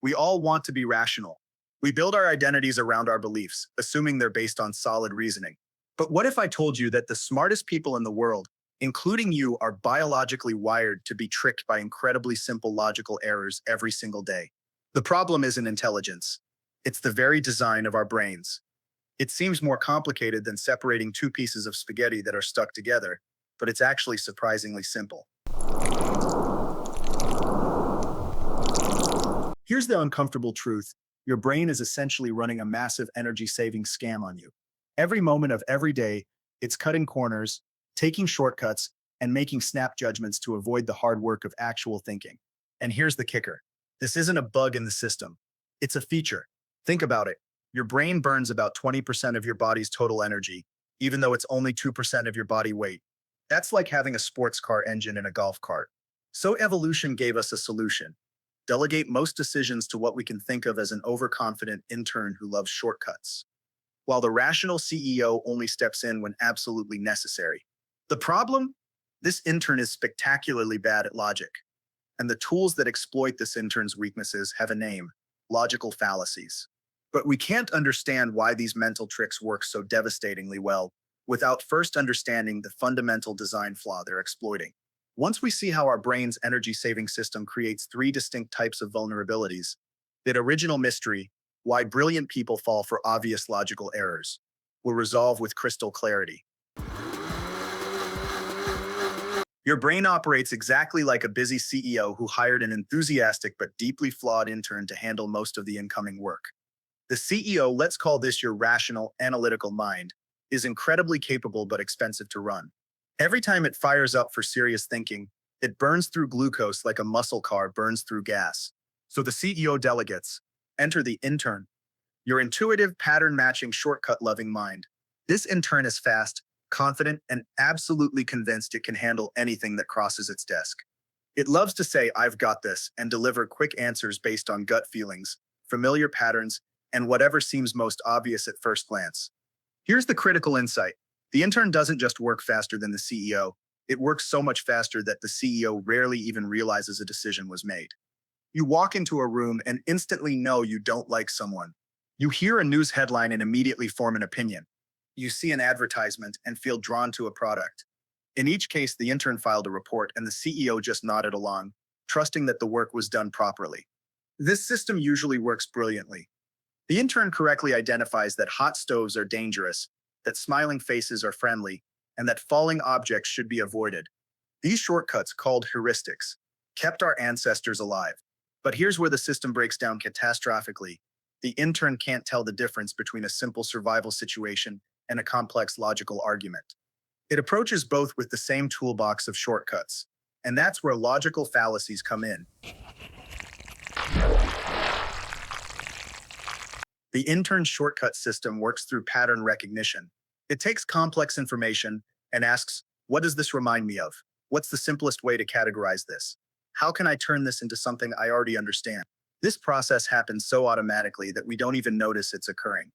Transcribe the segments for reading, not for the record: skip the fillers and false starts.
We all want to be rational. We build our identities around our beliefs, assuming they're based on solid reasoning. But what if I told you that the smartest people in the world, including you, are biologically wired to be tricked by incredibly simple logical errors every single day? The problem isn't intelligence. It's the very design of our brains. It seems more complicated than separating two pieces of spaghetti that are stuck together, but it's actually surprisingly simple. Here's the uncomfortable truth. Your brain is essentially running a massive energy-saving scam on you. Every moment of every day, it's cutting corners, taking shortcuts, and making snap judgments to avoid the hard work of actual thinking. And here's the kicker. This isn't a bug in the system. It's a feature. Think about it. Your brain burns about 20% of your body's total energy, even though it's only 2% of your body weight. That's like having a sports car engine in a golf cart. So evolution gave us a solution. Delegate most decisions to what we can think of as an overconfident intern who loves shortcuts, while the rational CEO only steps in when absolutely necessary. The problem? This intern is spectacularly bad at logic, and the tools that exploit this intern's weaknesses have a name: logical fallacies. But we can't understand why these mental tricks work so devastatingly well without first understanding the fundamental design flaw they're exploiting. Once we see how our brain's energy-saving system creates three distinct types of vulnerabilities, that original mystery, why brilliant people fall for obvious logical errors, will resolve with crystal clarity. Your brain operates exactly like a busy CEO who hired an enthusiastic but deeply flawed intern to handle most of the incoming work. The CEO, let's call this your rational, analytical mind, is incredibly capable but expensive to run. Every time it fires up for serious thinking, it burns through glucose like a muscle car burns through gas. So the CEO delegates. Enter the intern, your intuitive, pattern-matching, shortcut-loving mind. This intern is fast, confident, and absolutely convinced it can handle anything that crosses its desk. It loves to say, "I've got this," and deliver quick answers based on gut feelings, familiar patterns, and whatever seems most obvious at first glance. Here's the critical insight. The intern doesn't just work faster than the CEO, it works so much faster that the CEO rarely even realizes a decision was made. You walk into a room and instantly know you don't like someone. You hear a news headline and immediately form an opinion. You see an advertisement and feel drawn to a product. In each case, the intern filed a report and the CEO just nodded along, trusting that the work was done properly. This system usually works brilliantly. The intern correctly identifies that hot stoves are dangerous, that smiling faces are friendly, and that falling objects should be avoided. These shortcuts, called heuristics, kept our ancestors alive. But here's where the system breaks down catastrophically. The intern can't tell the difference between a simple survival situation and a complex logical argument. It approaches both with the same toolbox of shortcuts. And that's where logical fallacies come in. The intern shortcut system works through pattern recognition. It takes complex information and asks, what does this remind me of? What's the simplest way to categorize this? How can I turn this into something I already understand? This process happens so automatically that we don't even notice it's occurring.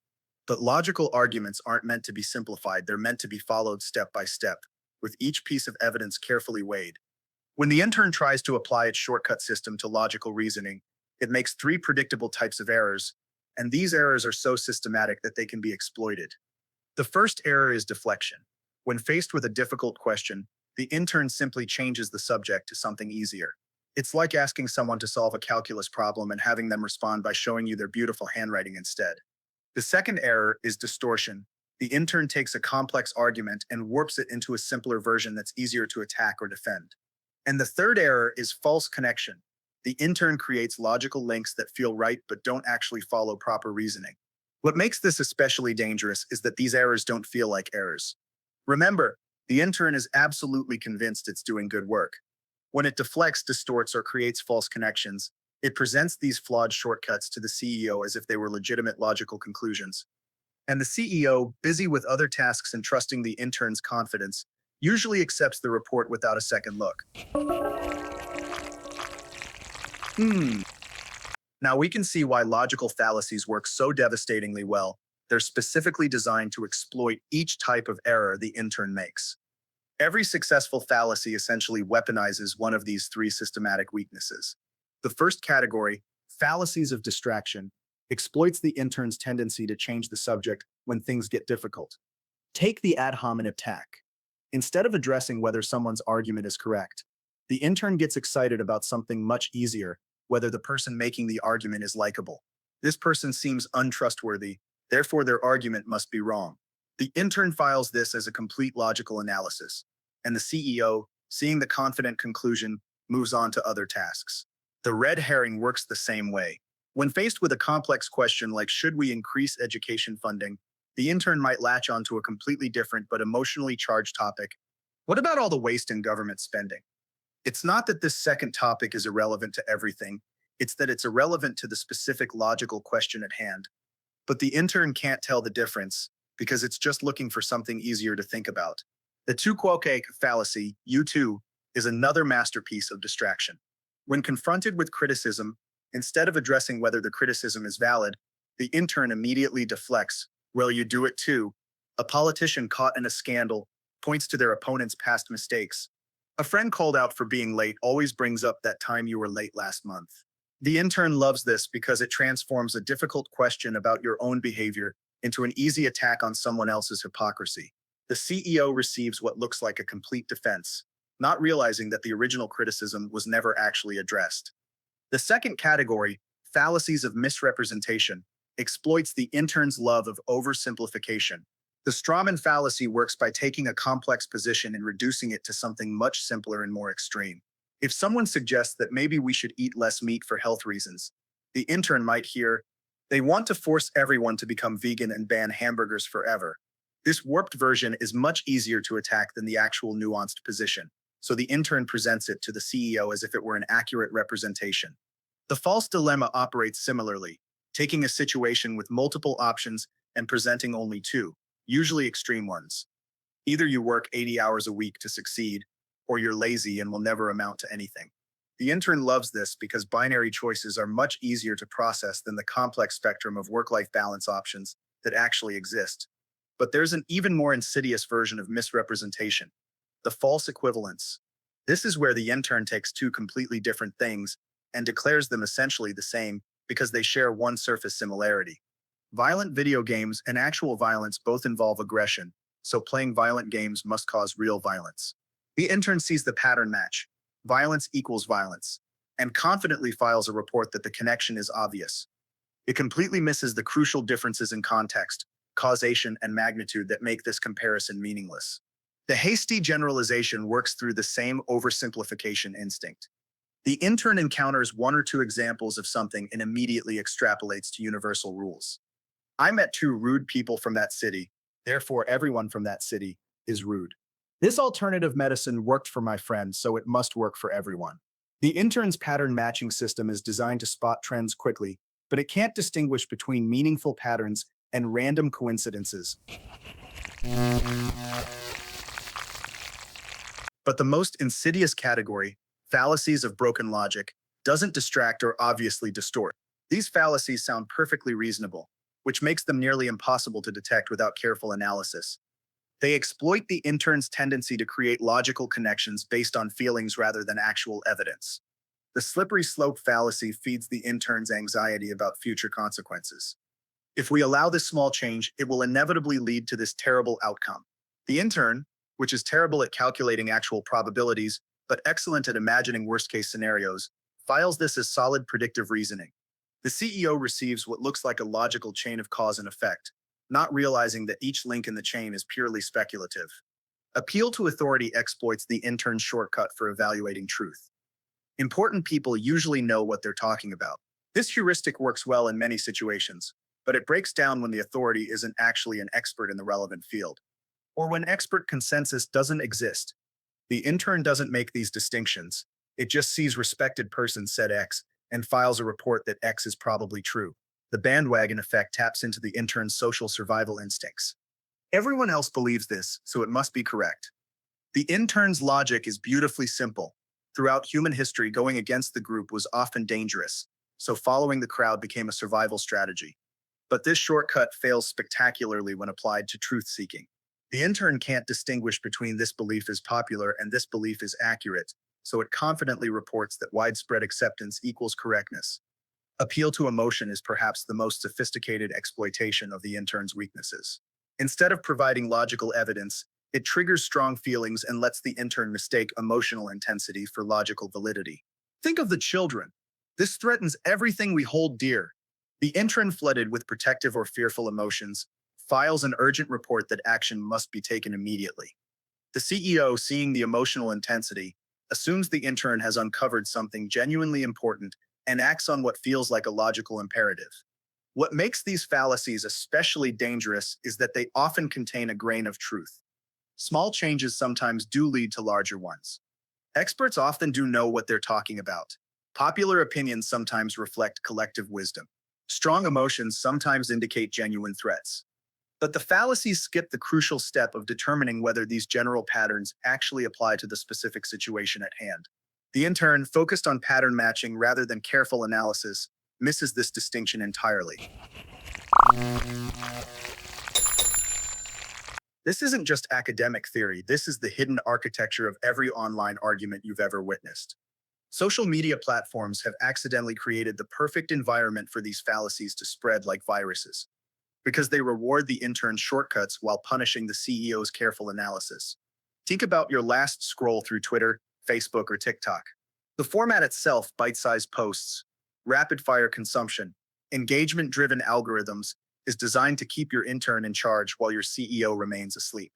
But logical arguments aren't meant to be simplified, they're meant to be followed step by step, with each piece of evidence carefully weighed. When the intern tries to apply its shortcut system to logical reasoning, it makes three predictable types of errors, and these errors are so systematic that they can be exploited. The first error is deflection. When faced with a difficult question, the intern simply changes the subject to something easier. It's like asking someone to solve a calculus problem and having them respond by showing you their beautiful handwriting instead. The second error is distortion. The intern takes a complex argument and warps it into a simpler version that's easier to attack or defend. And the third error is false connection. The intern creates logical links that feel right but don't actually follow proper reasoning. What makes this especially dangerous is that these errors don't feel like errors. Remember, the intern is absolutely convinced it's doing good work. When it deflects, distorts, or creates false connections, it presents these flawed shortcuts to the CEO as if they were legitimate logical conclusions. And the CEO, busy with other tasks and trusting the intern's confidence, usually accepts the report without a second look. Now we can see why logical fallacies work so devastatingly well. They're specifically designed to exploit each type of error the intern makes. Every successful fallacy essentially weaponizes one of these three systematic weaknesses. The first category, Fallacies of distraction exploits the intern's tendency to change the subject when things get difficult. Take the ad hominem attack. Instead of addressing whether someone's argument is correct, the intern gets excited about something much easier, whether the person making the argument is likable. This person seems untrustworthy, therefore their argument must be wrong. The intern files this as a complete logical analysis, and the CEO, seeing the confident conclusion, moves on to other tasks. The red herring works the same way. When faced with a complex question like should we increase education funding, the intern might latch onto a completely different but emotionally charged topic. What about all the waste in government spending? It's not that this second topic is irrelevant to everything, it's that it's irrelevant to the specific logical question at hand. But the intern can't tell the difference because it's just looking for something easier to think about. The tu quoque fallacy, U2, is another masterpiece of distraction. When confronted with criticism, instead of addressing whether the criticism is valid, the intern immediately deflects, well, you do it too. A politician caught in a scandal points to their opponent's past mistakes. A friend called out for being late always brings up that time you were late last month. The intern loves this because it transforms a difficult question about your own behavior into an easy attack on someone else's hypocrisy. The CEO receives what looks like a complete defense, not realizing that the original criticism was never actually addressed. The second category, fallacies of misrepresentation, exploits the intern's love of oversimplification. The strawman fallacy works by taking a complex position and reducing it to something much simpler and more extreme. If someone suggests that maybe we should eat less meat for health reasons, the intern might hear, they want to force everyone to become vegan and ban hamburgers forever. This warped version is much easier to attack than the actual nuanced position, so the intern presents it to the CEO as if it were an accurate representation. The false dilemma operates similarly, taking a situation with multiple options and presenting only two, usually extreme ones. Either you work 80 hours a week to succeed, or you're lazy and will never amount to anything. The intern loves this because binary choices are much easier to process than the complex spectrum of work-life balance options that actually exist. But there's an even more insidious version of misrepresentation, the false equivalence. This is where the intern takes two completely different things and declares them essentially the same because they share one surface similarity. Violent video games and actual violence both involve aggression, so playing violent games must cause real violence. The intern sees the pattern match, violence equals violence, and confidently files a report that the connection is obvious. It completely misses the crucial differences in context, causation, and magnitude that make this comparison meaningless. The hasty generalization works through the same oversimplification instinct. The intern encounters one or two examples of something and immediately extrapolates to universal rules. I met two rude people from that city, therefore everyone from that city is rude. This alternative medicine worked for my friend, so it must work for everyone. The intern's pattern matching system is designed to spot trends quickly, but it can't distinguish between meaningful patterns and random coincidences. But the most insidious category, fallacies of broken logic, doesn't distract or obviously distort. These fallacies sound perfectly reasonable, which makes them nearly impossible to detect without careful analysis. They exploit the intern's tendency to create logical connections based on feelings rather than actual evidence. The slippery slope fallacy feeds the intern's anxiety about future consequences. If we allow this small change, it will inevitably lead to this terrible outcome. The intern, which is terrible at calculating actual probabilities, but excellent at imagining worst-case scenarios, files this as solid predictive reasoning. The CEO receives what looks like a logical chain of cause and effect, not realizing that each link in the chain is purely speculative. Appeal to authority exploits the intern's shortcut for evaluating truth. Important people usually know what they're talking about. This heuristic works well in many situations, but it breaks down when the authority isn't actually an expert in the relevant field, or when expert consensus doesn't exist. The intern doesn't make these distinctions. It just sees respected person said X and files a report that X is probably true. The bandwagon effect taps into the intern's social survival instincts. Everyone else believes this, so it must be correct. The intern's logic is beautifully simple. Throughout human history, going against the group was often dangerous, so following the crowd became a survival strategy. But this shortcut fails spectacularly when applied to truth-seeking. The intern can't distinguish between this belief is popular and this belief is accurate, so it confidently reports that widespread acceptance equals correctness. Appeal to emotion is perhaps the most sophisticated exploitation of the intern's weaknesses. Instead of providing logical evidence, it triggers strong feelings and lets the intern mistake emotional intensity for logical validity. Think of the children. This threatens everything we hold dear. The intern, flooded with protective or fearful emotions, files an urgent report that action must be taken immediately. The CEO, seeing the emotional intensity, assumes the intern has uncovered something genuinely important and acts on what feels like a logical imperative. What makes these fallacies especially dangerous is that they often contain a grain of truth. Small changes sometimes do lead to larger ones. Experts often do know what they're talking about. Popular opinions sometimes reflect collective wisdom. Strong emotions sometimes indicate genuine threats. But the fallacies skip the crucial step of determining whether these general patterns actually apply to the specific situation at hand. The intern, focused on pattern matching rather than careful analysis, misses this distinction entirely. This isn't just academic theory, this is the hidden architecture of every online argument you've ever witnessed. Social media platforms have accidentally created the perfect environment for these fallacies to spread like viruses, because they reward the intern's shortcuts while punishing the CEO's careful analysis. Think about your last scroll through Twitter, Facebook, or TikTok. The format itself, bite-sized posts, rapid-fire consumption, engagement-driven algorithms, is designed to keep your intern in charge while your CEO remains asleep.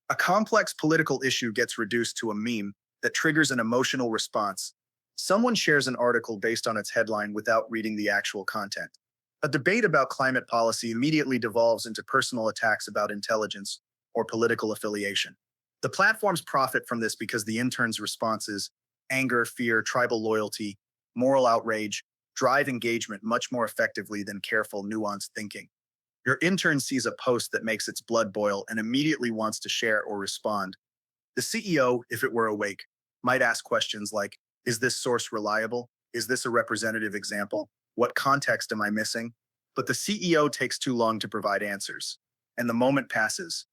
A complex political issue gets reduced to a meme that triggers an emotional response. Someone shares an article based on its headline without reading the actual content. A debate about climate policy immediately devolves into personal attacks about intelligence or political affiliation. The platforms profit from this because the intern's responses, anger, fear, tribal loyalty, moral outrage, drive engagement much more effectively than careful, nuanced thinking. Your intern sees a post that makes its blood boil and immediately wants to share or respond. The CEO, if it were awake, might ask questions like, is this source reliable? Is this a representative example? What context am I missing? But the CEO takes too long to provide answers, and the moment passes.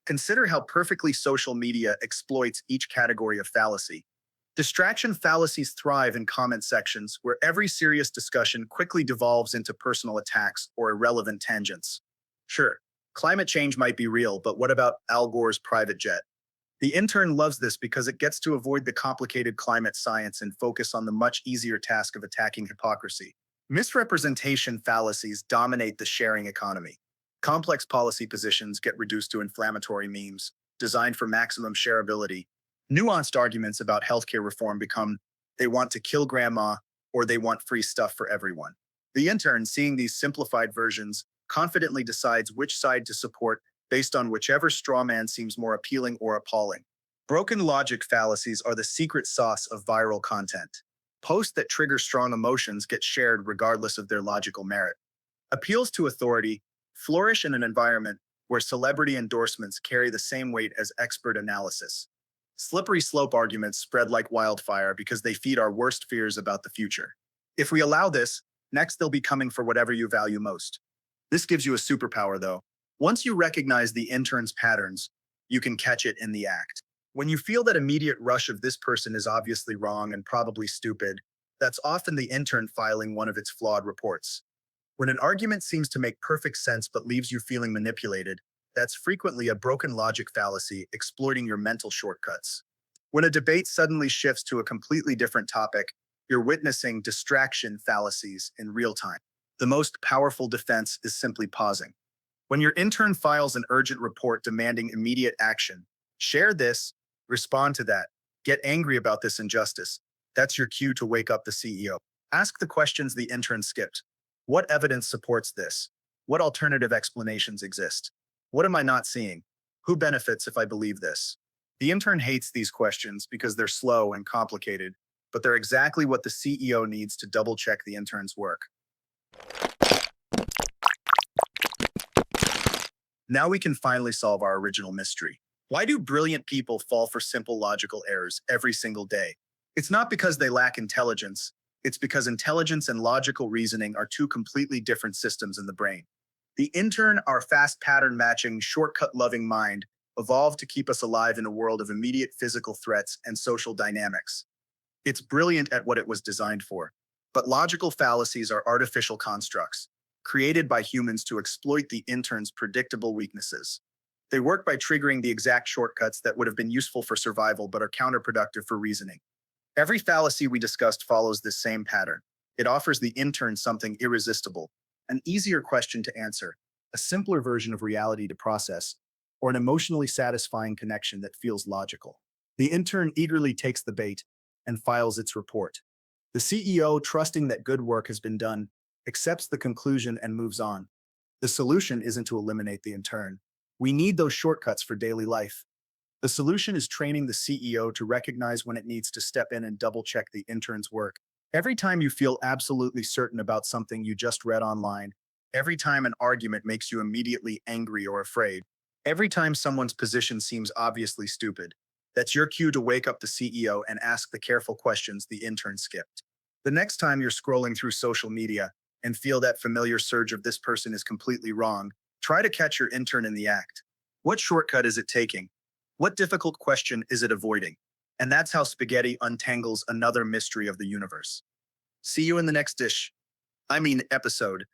Consider how perfectly social media exploits each category of fallacy. Distraction fallacies thrive in comment sections where every serious discussion quickly devolves into personal attacks or irrelevant tangents. Sure, climate change might be real, but what about Al Gore's private jet? The intern loves this because it gets to avoid the complicated climate science and focus on the much easier task of attacking hypocrisy. Misrepresentation fallacies dominate the sharing economy. Complex policy positions get reduced to inflammatory memes, designed for maximum shareability. Nuanced arguments about healthcare reform become, they want to kill grandma or they want free stuff for everyone. The intern, seeing these simplified versions, confidently decides which side to support based on whichever straw man seems more appealing or appalling. Broken logic fallacies are the secret sauce of viral content. Posts that trigger strong emotions get shared regardless of their logical merit. Appeals to authority flourish in an environment where celebrity endorsements carry the same weight as expert analysis. Slippery slope arguments spread like wildfire because they feed our worst fears about the future. If we allow this, next they'll be coming for whatever you value most. This gives you a superpower, though. Once you recognize the intern's patterns, you can catch it in the act. When you feel that immediate rush of this person is obviously wrong and probably stupid, that's often the intern filing one of its flawed reports. When an argument seems to make perfect sense but leaves you feeling manipulated, that's frequently a broken logic fallacy exploiting your mental shortcuts. When a debate suddenly shifts to a completely different topic, you're witnessing distraction fallacies in real time. The most powerful defense is simply pausing. When your intern files an urgent report demanding immediate action, share this, respond to that, get angry about this injustice. That's your cue to wake up the CEO. Ask the questions the intern skipped. What evidence supports this? What alternative explanations exist? What am I not seeing? Who benefits if I believe this? The intern hates these questions because they're slow and complicated, but they're exactly what the CEO needs to double check the intern's work. Now we can finally solve our original mystery. Why do brilliant people fall for simple logical errors every single day? It's not because they lack intelligence. It's because intelligence and logical reasoning are two completely different systems in the brain. The intern, our fast pattern matching, shortcut loving mind, evolved to keep us alive in a world of immediate physical threats and social dynamics. It's brilliant at what it was designed for, But logical fallacies are artificial constructs created by humans to exploit the intern's predictable weaknesses. They work by triggering the exact shortcuts that would have been useful for survival but are counterproductive for reasoning. Every fallacy we discussed follows this same pattern. It offers the intern something irresistible, an easier question to answer, a simpler version of reality to process, or an emotionally satisfying connection that feels logical. The intern eagerly takes the bait and files its report. The CEO, trusting that good work has been done, accepts the conclusion and moves on. The solution isn't to eliminate the intern. We need those shortcuts for daily life. The solution is training the CEO to recognize when it needs to step in and double check the intern's work. Every time you feel absolutely certain about something you just read online, every time an argument makes you immediately angry or afraid, every time someone's position seems obviously stupid, that's your cue to wake up the CEO and ask the careful questions the intern skipped. The next time you're scrolling through social media and feel that familiar surge of this person is completely wrong, try to catch your intern in the act. What shortcut is it taking? What difficult question is it avoiding? And that's how spaghetti untangles another mystery of the universe. See you in the next episode.